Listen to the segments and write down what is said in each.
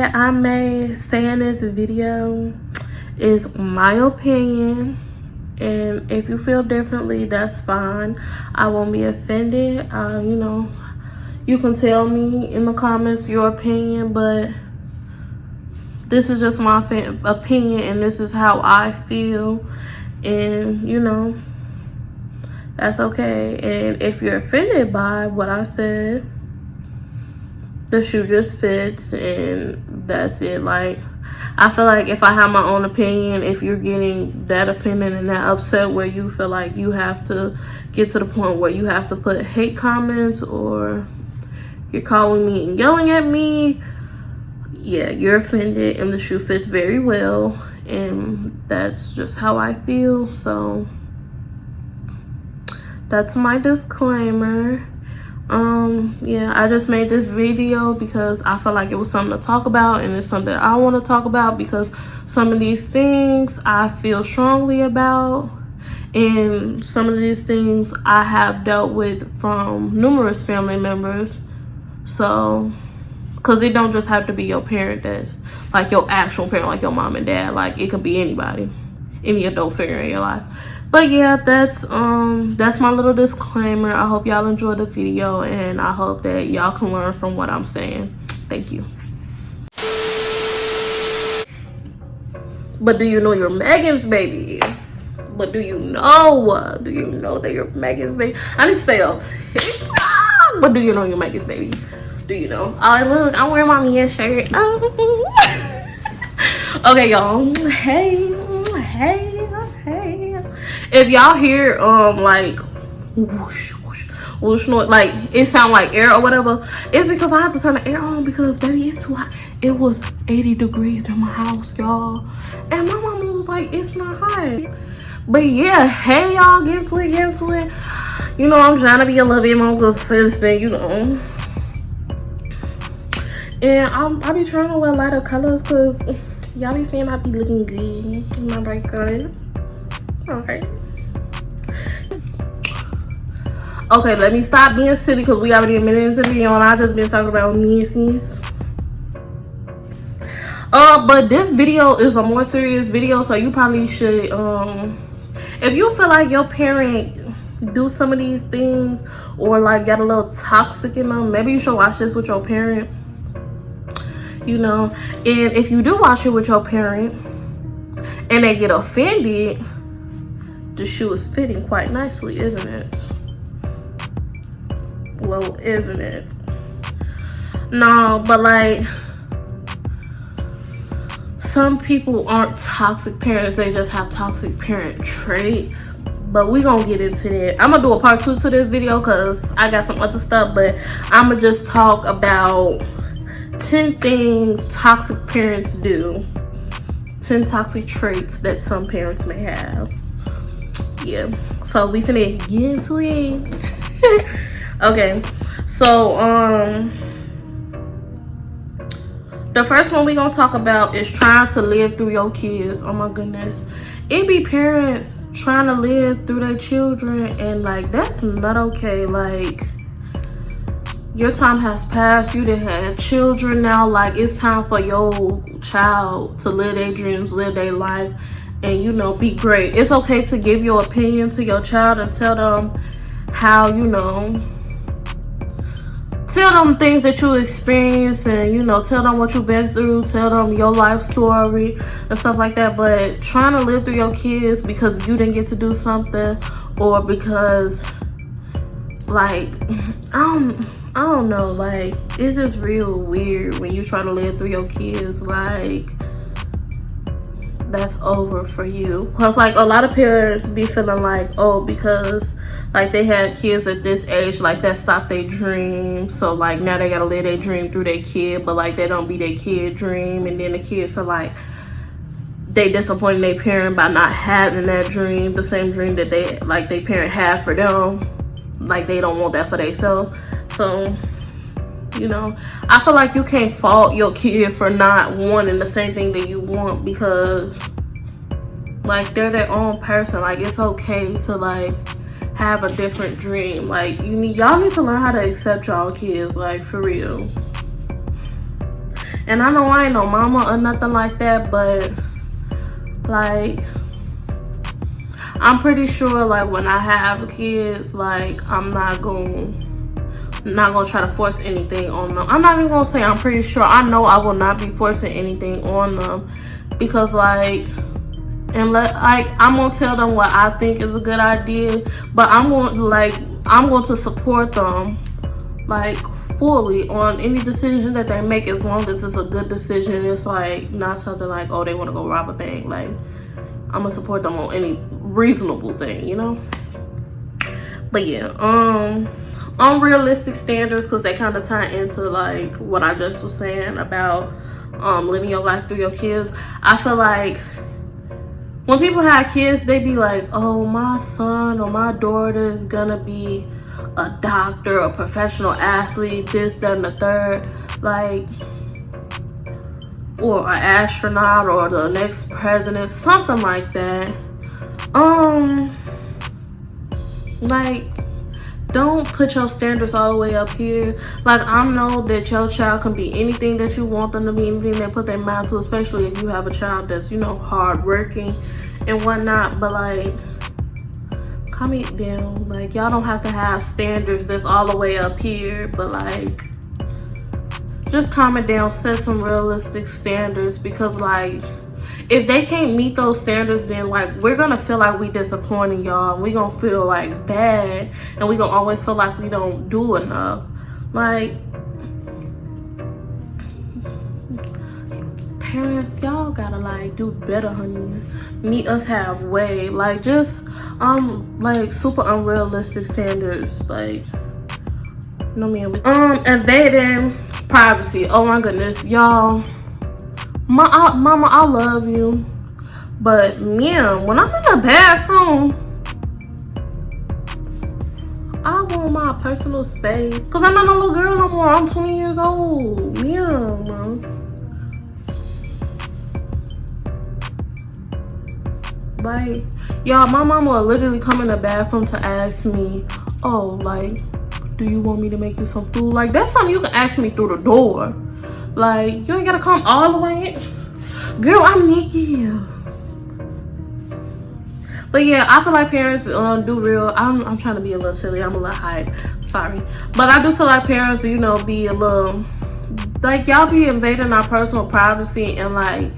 that I may say in this video is my opinion, and if you feel differently, that's fine. I won't be offended. You know, you can tell me in the comments your opinion, but this is just my opinion, and this is how I feel, and you know, that's okay. And if you're offended by what I said, the shoe just fits, and that's it. Like, I feel like if I have my own opinion, if you're getting that offended and that upset where you feel like you have to get to the point where you have to put hate comments or you're calling me and yelling at me, yeah, you're offended, and the shoe fits very well, and that's just how I feel. So that's my disclaimer. Yeah, I just made this video because I felt like it was something to talk about, and it's something I want to talk about because some of these things I feel strongly about, and some of these things I have dealt with from numerous family members. So, because it don't just have to be your parent that's like your actual parent, like your mom and dad. Like, it could be anybody, any adult figure in your life. But yeah, that's my little disclaimer. I hope y'all enjoyed the video, and I hope that y'all can learn from what I'm saying. Thank you. But do you know you're Megan's baby? But do you know that you're Megan's baby? I need to stay on TikTok. But do you know you're Megan's baby? Do you know? Oh, look, I'm wearing my Mia shirt. Okay, y'all. Hey. If y'all hear like whoosh whoosh whoosh noise, like it sound like air or whatever, it's because I have to turn the air on because baby, it's too hot. It was 80 degrees in my house, y'all, and my mama was like, it's not hot. But yeah, hey y'all, get into it. You know, I'm trying to be a little bit more consistent, you know. And I be trying to wear lighter colors because y'all be saying I be looking good. Am I right, guys? Okay. Okay, let me stop being silly because we already a minute into the video and I just been talking about business. But this video is a more serious video, so you probably should if you feel like your parent do some of these things or like get a little toxic in them, maybe you should watch this with your parent. You know, and if you do watch it with your parent and they get offended, the shoe is fitting quite nicely, isn't it? Well, isn't it? No, but like, some people aren't toxic parents, they just have toxic parent traits. But we gonna get into that. I'm gonna do a part 2 to this video because I got some other stuff, but I'm gonna just talk about 10 things toxic parents do. 10 toxic traits that some parents may have. Yeah, so we finna get into it. Okay, so the first one we gonna talk about is trying to live through your kids. Oh my goodness, it be parents trying to live through their children, and like, that's not okay. Like, your time has passed, you done had children now, like it's time for your child to live their dreams, live their life, and you know, be great. It's okay to give your opinion to your child and tell them how, you know, tell them things that you experienced, and you know, tell them what you've been through, tell them your life story and stuff like that. But trying to live through your kids because you didn't get to do something, or because like, I don't know, like, it's just real weird when you try to live through your kids. Like, that's over for you. Plus, like, a lot of parents be feeling like, oh, because like they had kids at this age, like that stopped their dream, so like now they gotta live their dream through their kid, but like they don't be their kid dream, and then the kid feel like they disappointed their parent by not having that dream, the same dream that they like their parent had for them. Like, they don't want that for themselves. So, you know, I feel like you can't fault your kid for not wanting the same thing that you want, because like, they're their own person. Like, it's okay to like have a different dream. Like, y'all need to learn how to accept y'all kids, like, for real. And I know I ain't no mama or nothing like that, but like, I'm pretty sure like when I have kids, like I'm not gonna try to force anything on them. I'm not even gonna say I'm pretty sure. I know I will not be forcing anything on them, because like, and I'm gonna tell them what I think is a good idea, but I'm going to support them like fully on any decision that they make, as long as it's a good decision. It's like not something like, oh, they want to go rob a bank. Like, I'm gonna support them on any reasonable thing, you know. But yeah, unrealistic standards, because they kind of tie into like what I just was saying about living your life through your kids. I feel like when people have kids, they be like, oh, my son or my daughter is gonna be a doctor, a professional athlete, this, that, and the third, like, or an astronaut, or the next president, something like that. Like, don't put your standards all the way up here. Like, I know that your child can be anything that you want them to be, anything they put their mind to, especially if you have a child that's, you know, hardworking and whatnot. But like, calm it down. Like, y'all don't have to have standards that's all the way up here, but like, just calm it down, set some realistic standards, because like, if they can't meet those standards, then like, we're gonna feel like we disappointing y'all, and we gonna feel like bad, and we gonna always feel like we don't do enough. Like, parents, y'all gotta like do better, honey. Meet us halfway. Like, just like super unrealistic standards. Like, no man. Invading privacy. Oh my goodness, y'all. Mama, I love you, but man, when I'm in the bathroom, I want my personal space, because I'm not no little girl no more. I'm 20 years old. Man. Like, y'all, my mama will literally come in the bathroom to ask me, oh, like, do you want me to make you some food? Like, that's something you can ask me through the door. Like, you ain't gotta come all the way in. Girl, I'm naked. But yeah, I feel like parents do real. I'm trying to be a little silly. I'm a little high. Sorry. But I do feel like parents, you know, be a little, like, y'all be invading our personal privacy. And like,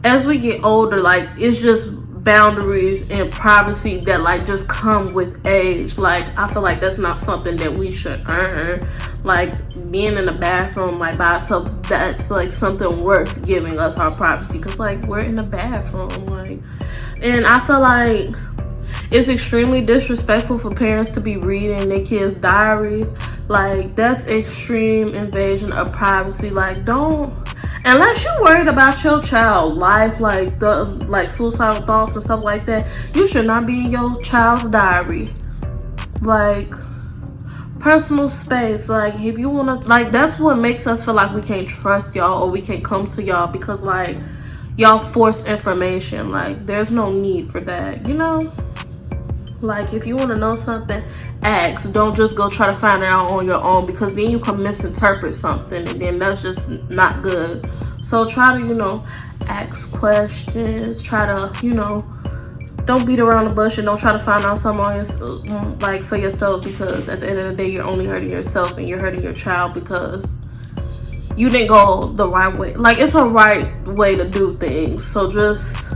as we get older, like, it's just boundaries and privacy that like just come with age. Like, I feel like that's not something that we should earn. Like, being in the bathroom like by itself, that's like something worth giving us our privacy, because like, we're in the bathroom. Like, and I feel like it's extremely disrespectful for parents to be reading their kids' diaries. Like, that's extreme invasion of privacy. Like, don't, unless you're worried about your child's life, like the suicidal thoughts and stuff like that, you should not be in your child's diary. Like, personal space. Like, if you want to, like, that's what makes us feel like we can't trust y'all, or we can't come to y'all, because like, y'all force information. Like, there's no need for that, you know. Like, if you want to know something, ask. Don't just go try to find it out on your own, because then you can misinterpret something, and then that's just not good. So try to, you know, ask questions. Try to, you know, don't beat around the bush, and don't try to find out something on your, like, for yourself, because at the end of the day, you're only hurting yourself, and you're hurting your child because you didn't go the right way. Like, it's a right way to do things, so just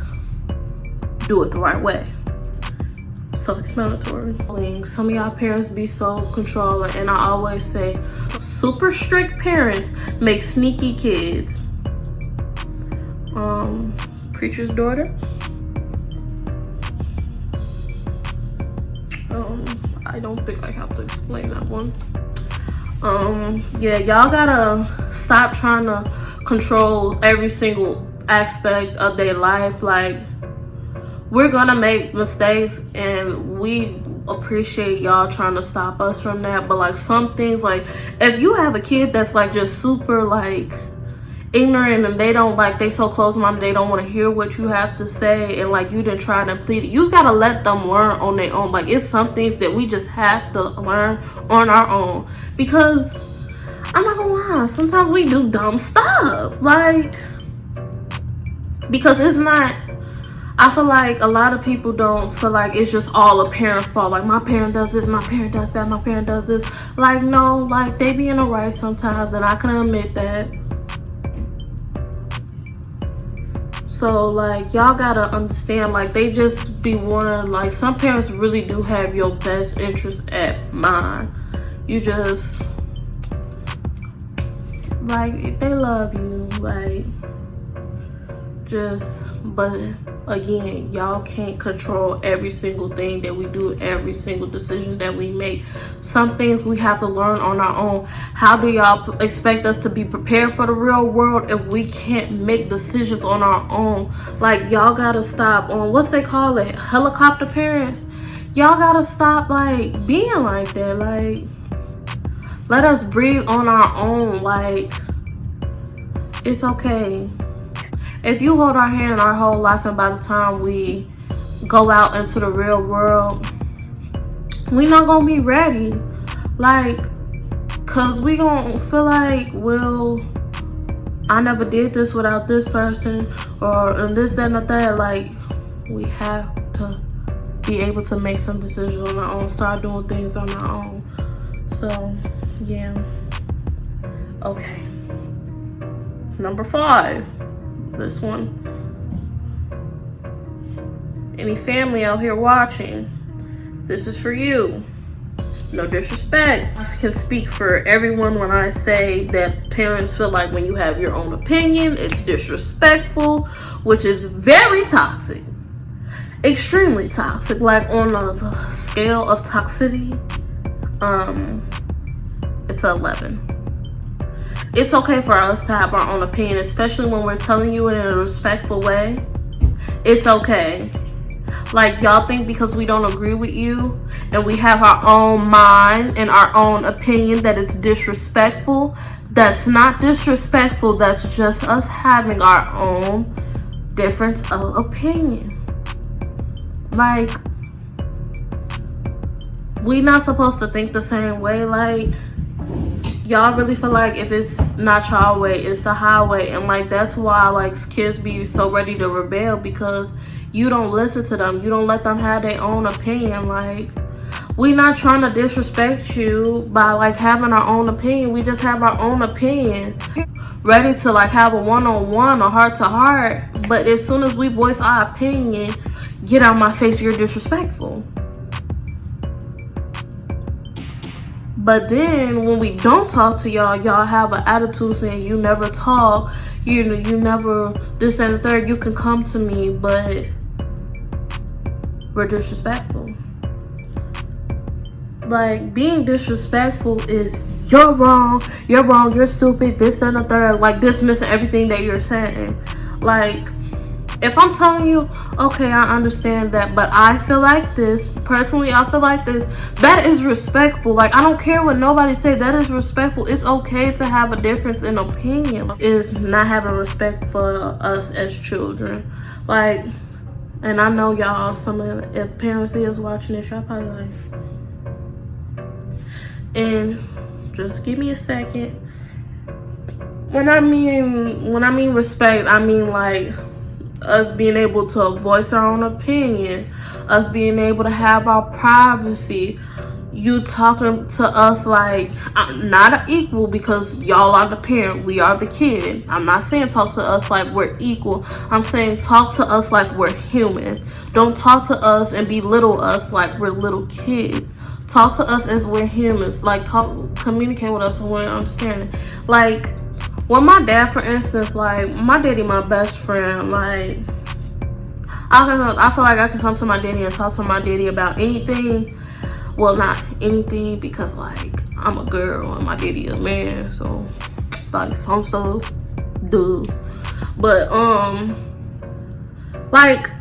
do it the right way. Self-explanatory. Some of y'all parents be so controlling, and I always say, super strict parents make sneaky kids. Preacher's daughter. I don't think I have to explain that one. Yeah, y'all gotta stop trying to control every single aspect of their life. Like, we're gonna make mistakes, and we appreciate y'all trying to stop us from that. But like, some things, like, if you have a kid that's like just super like ignorant, and they don't, like, they so close-minded, they don't want to hear what you have to say, and like, you didn't try to plead it, you gotta let them learn on their own. Like, it's some things that we just have to learn on our own, because I'm not gonna lie, sometimes we do dumb stuff. Like, because it's not, I feel like a lot of people don't feel like it's just all a parent's fault. Like, my parent does this, my parent does that, my parent does this. Like, no, like, they be in the right sometimes, and I can admit that. So, like, y'all gotta understand, like, they just be wanting, like, some parents really do have your best interest at mind. You just, like, they love you, like, just, but again, y'all can't control every single thing that we do, every single decision that we make. Some things we have to learn on our own. How do y'all expect us to be prepared for the real world if we can't make decisions on our own? Like, y'all gotta stop on, what's they call it, helicopter parents? Y'all gotta stop, like, being like that. Like, let us breathe on our own. Like, it's okay. If you hold our hand our whole life, and by the time we go out into the real world, we not gonna be ready. Like, cause we gonna feel like, well, I never did this without this person, or this, that, and the third. Like, we have to be able to make some decisions on our own, start doing things on our own. So, yeah. Okay. Number 5. This one. Any family out here watching, this is for you. No disrespect. I can speak for everyone when I say that parents feel like when you have your own opinion, it's disrespectful, which is very toxic. Extremely toxic. Like, on a scale of toxicity, it's 11. It's okay for us to have our own opinion, especially when we're telling you it in a respectful way. It's okay. Like, y'all think because we don't agree with you and we have our own mind and our own opinion that it's disrespectful. That's not disrespectful. That's just us having our own difference of opinion. Like, we not supposed to think the same way. Like, y'all really feel like if it's not y'all way, it's the highway. And, like, that's why, like, kids be so ready to rebel, because you don't listen to them. You don't let them have their own opinion. Like, we not trying to disrespect you by, like, having our own opinion. We just have our own opinion, ready to, like, have a one-on-one or heart-to-heart. But as soon as we voice our opinion, get out my face, you're disrespectful. But then when we don't talk to y'all, y'all have an attitude saying you never talk, you never this and the third. You can come to me, but we're disrespectful. Like, being disrespectful is you're wrong, you're stupid, this and the third. Like, dismissing everything that you're saying. Like, if I'm telling you, okay, I understand that, but I feel like this, personally, I feel like this, that is respectful. Like, I don't care what nobody say, that is respectful. It's okay to have a difference in opinion. Is not having respect for us as children. Like, and I know y'all, if parents is watching this, y'all probably like, and just give me a second. When I mean respect, I mean, like, us being able to voice our own opinion, us being able to have our privacy, you talking to us like, not an equal, because y'all are the parent, we are the kid. I'm not saying talk to us like we're equal. I'm saying talk to us like we're human. Don't talk to us and belittle us like we're little kids. Talk to us as we're humans. Like, communicate with us and we're understanding. Like, well, my dad, for instance, like, my daddy, my best friend. Like, I feel like I can come to my daddy and talk to my daddy about anything. Well, not anything, because, like, I'm a girl and my daddy a man, so, like, some stuff, duh. But, like,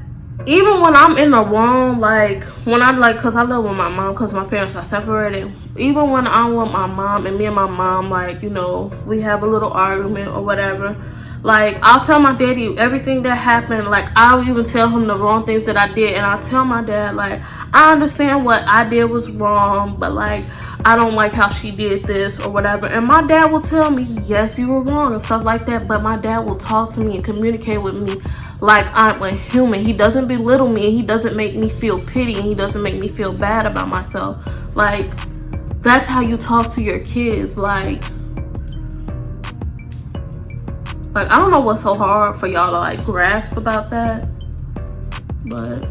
even when I'm in the wrong, like, when I, like, because I live with my mom, because my parents are separated. Even when I'm with my mom and me and my mom, like, you know, we have a little argument or whatever, like, I'll tell my daddy everything that happened. Like, I'll even tell him the wrong things that I did. And I'll tell my dad, like, I understand what I did was wrong, but, like, I don't like how she did this or whatever. And my dad will tell me, yes, you were wrong and stuff like that. But my dad will talk to me and communicate with me like I'm a human. He doesn't belittle me, and he doesn't make me feel pity, and he doesn't make me feel bad about myself. Like, that's how you talk to your kids. Like I don't know what's so hard for y'all to like grasp about that, but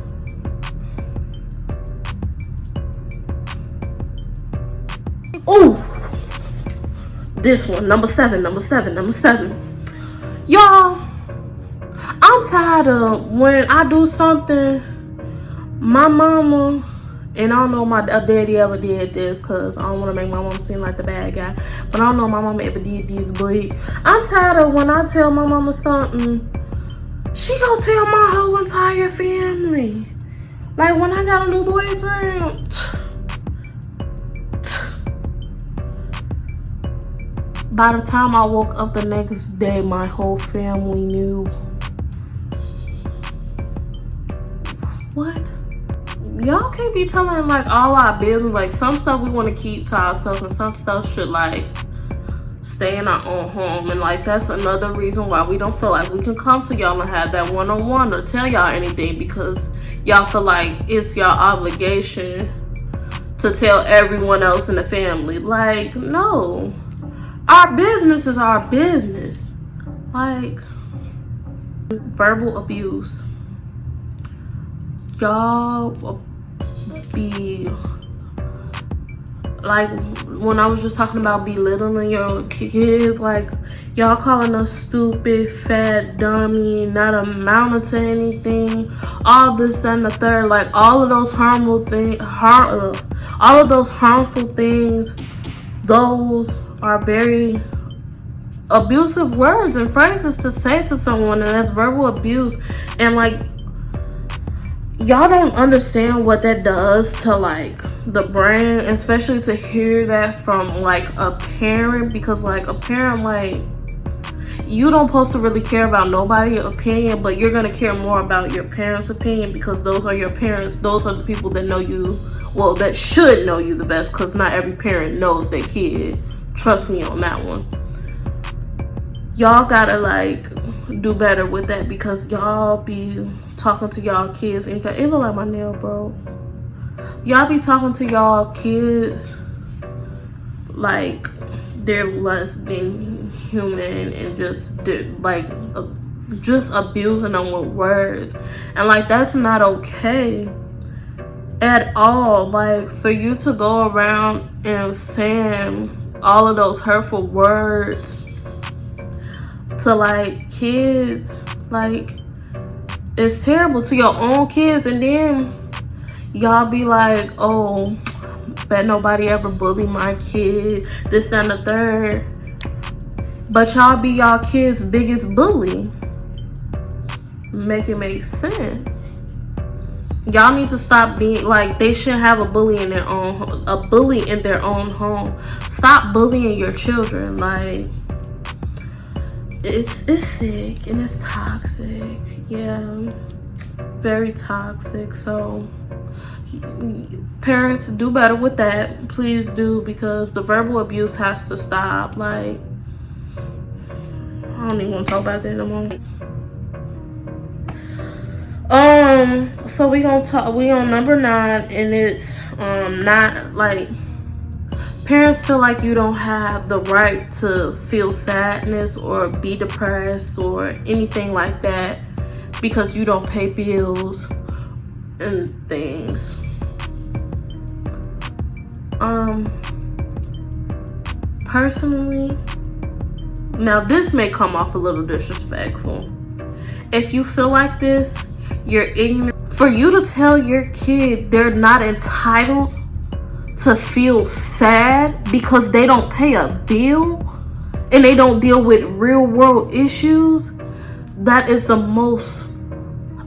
ooh, this one, number seven. Y'all, I'm tired of when I do something, my mama, and I don't know if my daddy ever did this, because I don't want to make my mom seem like the bad guy, but I don't know if my mama ever did this, but I'm tired of when I tell my mama something, she gonna tell my whole entire family. Like, when I got a new boyfriend, by the time I woke up the next day, my whole family knew. What? Y'all can't be telling like all our business. Like, some stuff we want to keep to ourselves, and some stuff should like stay in our own home. And like, that's another reason why we don't feel like we can come to y'all and have that one-on-one or tell y'all anything, because y'all feel like it's y'all obligation to tell everyone else in the family. Like, no, our business is our business. Like, verbal abuse, y'all be like, when I was just talking about belittling your kids, like, y'all calling us stupid, fat, dummy, not amounting to anything, all this, that, and the third. Like, all of those harmful things, all of those harmful things, those are very abusive words and phrases to say to someone, and that's verbal abuse. And like, y'all don't understand what that does to like the brain, especially to hear that from like a parent, because like a parent, like, you don't supposed to really care about nobody's opinion, but you're gonna care more about your parents' opinion, because those are your parents. Those are the people that know you, well, that should know you the best, because not every parent knows their kid. Trust me on that one. Y'all gotta like do better with that, because y'all be talking to y'all kids, and it look like my nail broke. Y'all be talking to y'all kids like they're less than human, and just like just abusing them with words, and like, that's not okay at all. Like, for you to go around and saying all of those hurtful words to like kids, like, it's terrible to your own kids. And then y'all be like, oh, bet nobody ever bully my kid, this, that, and the third. But y'all be y'all kids' biggest bully. Make it make sense. Y'all need to stop being like, they shouldn't have a bully in their own home. Stop bullying your children. Like, it's sick and it's toxic. Yeah, very toxic. So parents, do better with that, please do, because the verbal abuse has to stop. Like, I don't even want to talk about that no more. So we on number 9, and it's not like, parents feel like you don't have the right to feel sadness or be depressed or anything like that because you don't pay bills and things. Personally, now this may come off a little disrespectful. If you feel like this, you're ignorant. For you to tell your kid they're not entitled to feel sad because they don't pay a bill and they don't deal with real world issues, that is the most,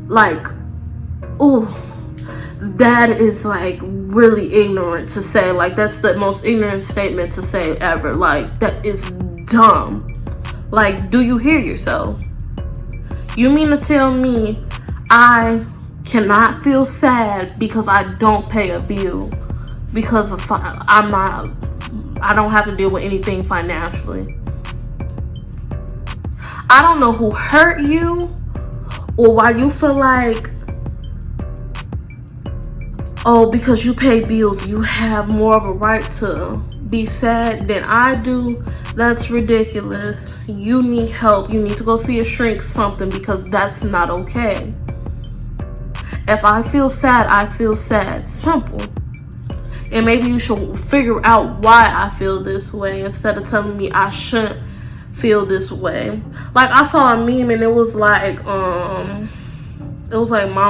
like, ooh, that is like really ignorant to say. Like, that's the most ignorant statement to say ever. Like, that is dumb. Like, do you hear yourself? You mean to tell me I cannot feel sad because I don't pay a bill, because of I'm not I don't have to deal with anything financially. I don't know who hurt you or why you feel like, oh, because you pay bills, you have more of a right to be sad than I do. That's ridiculous. You need help. You need to go see a shrink, something, because that's not okay. If I feel sad, I feel sad. Simple. And maybe you should figure out why I feel this way instead of telling me I shouldn't feel this way. Like, I saw a meme and it was like, Mom,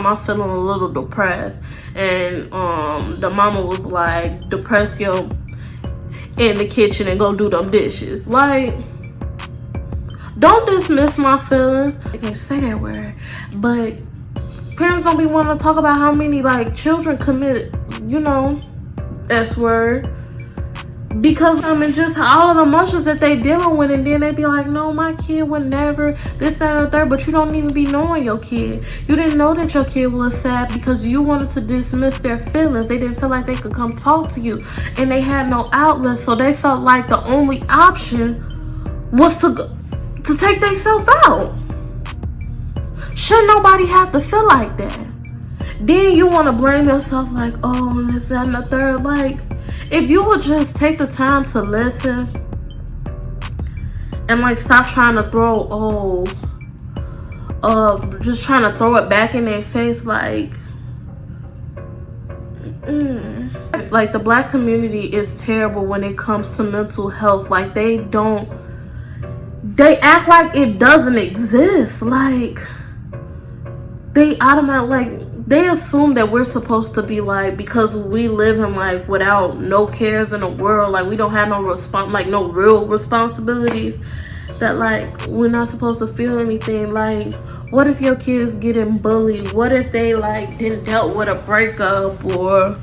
I'm feeling a little depressed. And the mama was like, depress yo in the kitchen and go do them dishes. Like, don't dismiss my feelings. I can't say that word, but parents don't be wanting to talk about how many like children commit, you know, S word, because and just all of the emotions that they dealing with, and then they be like, no, my kid would never this, that, and the third. But you don't even be knowing your kid. You didn't know that your kid was sad because you wanted to dismiss their feelings. They didn't feel like they could come talk to you, and they had no outlet, so they felt like the only option was to take themselves out. Should nobody have to feel like that? Then you want to blame yourself like, oh, this, that, and the third. Like, if you would just take the time to listen and like stop trying to throw, just trying to throw it back in their face, like, like the Black community is terrible when it comes to mental health. Like, they act like it doesn't exist. Like, they automatically, like, they assume that we're supposed to be like, because we live in like without no cares in the world, like we don't have no no real responsibilities, that like we're not supposed to feel anything. Like, what if your kids getting bullied? What if they like didn't dealt with a breakup? Or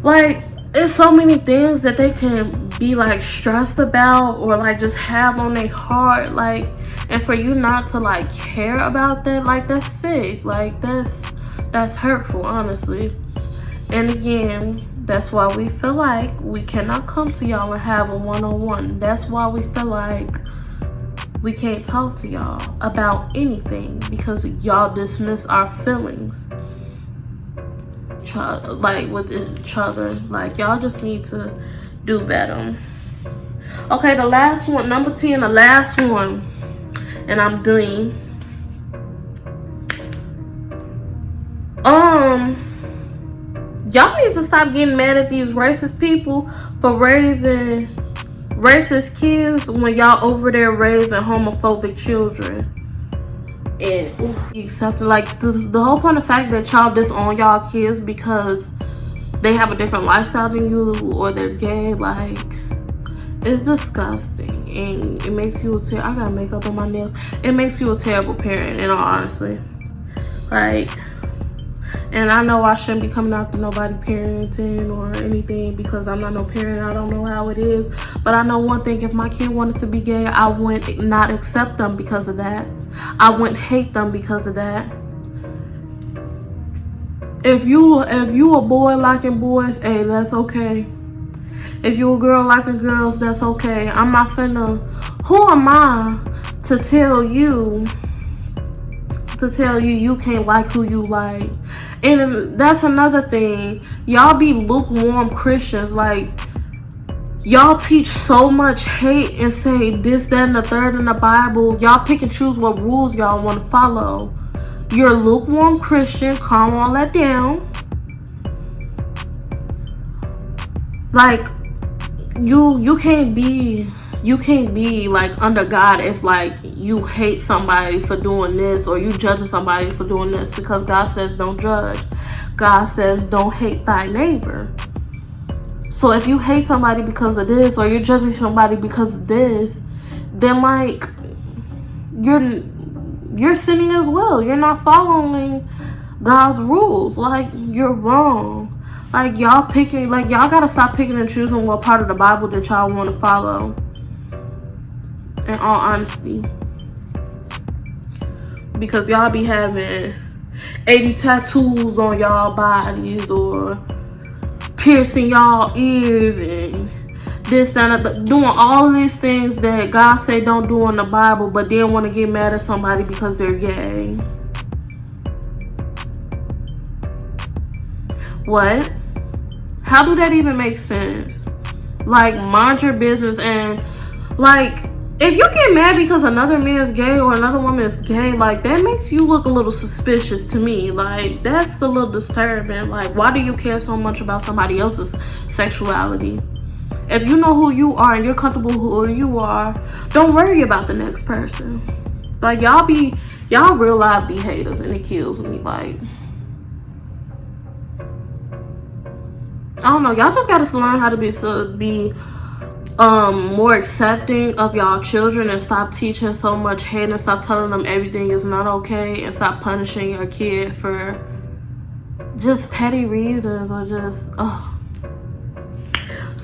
like, it's so many things that they can be like stressed about or like just have on their heart. Like, and for you not to like care about that, like, that's sick. Like, that's hurtful, honestly. And again, that's why we feel like we cannot come to y'all and have a one-on-one. That's why we feel like we can't talk to y'all about anything, because y'all dismiss our feelings like with each other. Like, y'all just need to do better. Okay, the last one, number 10, the last one, and I'm done. Y'all need to stop getting mad at these racist people for raising racist kids when y'all over there raising homophobic children. And accepting, like, the whole point of the fact that y'all disown y'all kids because they have a different lifestyle than you or they're gay, like, it's disgusting. And it makes you I gotta makeup on my nails. It makes you a terrible parent, in all honesty. Like, and I know I shouldn't be coming after nobody parenting or anything, because I'm not no parent. I don't know how it is. But I know one thing: if my kid wanted to be gay, I wouldn't not accept them because of that. I wouldn't hate them because of that. If you a boy liking boys, hey, that's okay. If you a girl liking girls, that's okay. I'm not finna. Who am I to tell you you can't like who you like? And that's another thing. Y'all be lukewarm Christians. Like, y'all teach so much hate and say this, that, and the third in the Bible. Y'all pick and choose what rules y'all want to follow. You're a lukewarm Christian. Calm all that down. Like, you can't be like under God if like you hate somebody for doing this, or you judging somebody for doing this, because God says don't judge. God says don't hate thy neighbor. So if you hate somebody because of this, or you're judging somebody because of this, then like you're sinning as well. You're not following God's rules. Like, you're wrong. Like, y'all gotta stop picking and choosing what part of the Bible that y'all want to follow, in all honesty. Because y'all be having 80 tattoos on y'all bodies, or piercing y'all ears, and this and doing all these things that God said don't do in the Bible, but then want to get mad at somebody because they're gay. What? How do that even make sense? Like, mind your business. And like, if you get mad because another man is gay or another woman is gay, like, that makes you look a little suspicious to me. Like, that's a little disturbing. Like, why do you care so much about somebody else's sexuality? If you know who you are and you're comfortable who you are, don't worry about the next person. Like, y'all real life be haters, and it kills me. Like, I don't know, y'all just gotta learn how to be more accepting of y'all children, and stop teaching so much hate, and stop telling them everything is not okay, and stop punishing your kid for just petty reasons, or just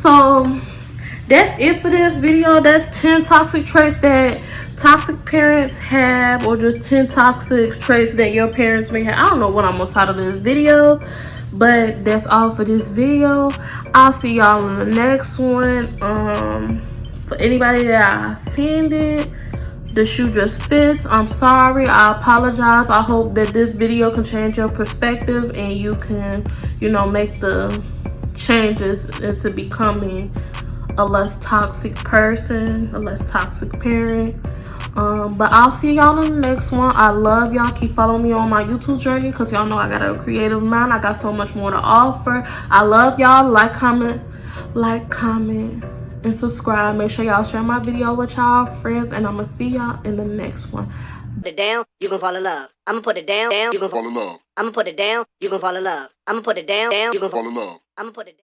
So that's it for this video. That's 10 toxic traits that toxic parents have, or just 10 toxic traits that your parents may have. I don't know what I'm gonna title this video, but that's all for this video. I'll see y'all in the next one. For anybody that I offended, the shoe just fits. I'm sorry. I apologize. I hope that this video can change your perspective, and you can, make the changes into becoming a less toxic person, a less toxic parent. But I'll see y'all in the next one. I love y'all. Keep following me on my YouTube journey, because y'all know I got a creative mind. I got so much more to offer. I love y'all. Like, comment, and subscribe. Make sure y'all share my video with y'all friends, and I'm gonna see y'all in the next one. Put it down, you gonna fall in love. I'm gonna put it down, you gonna fall in love. I'm gonna put it down, you gonna fall in love. I'm gonna put it down, you gonna fall in love. I'm gonna put it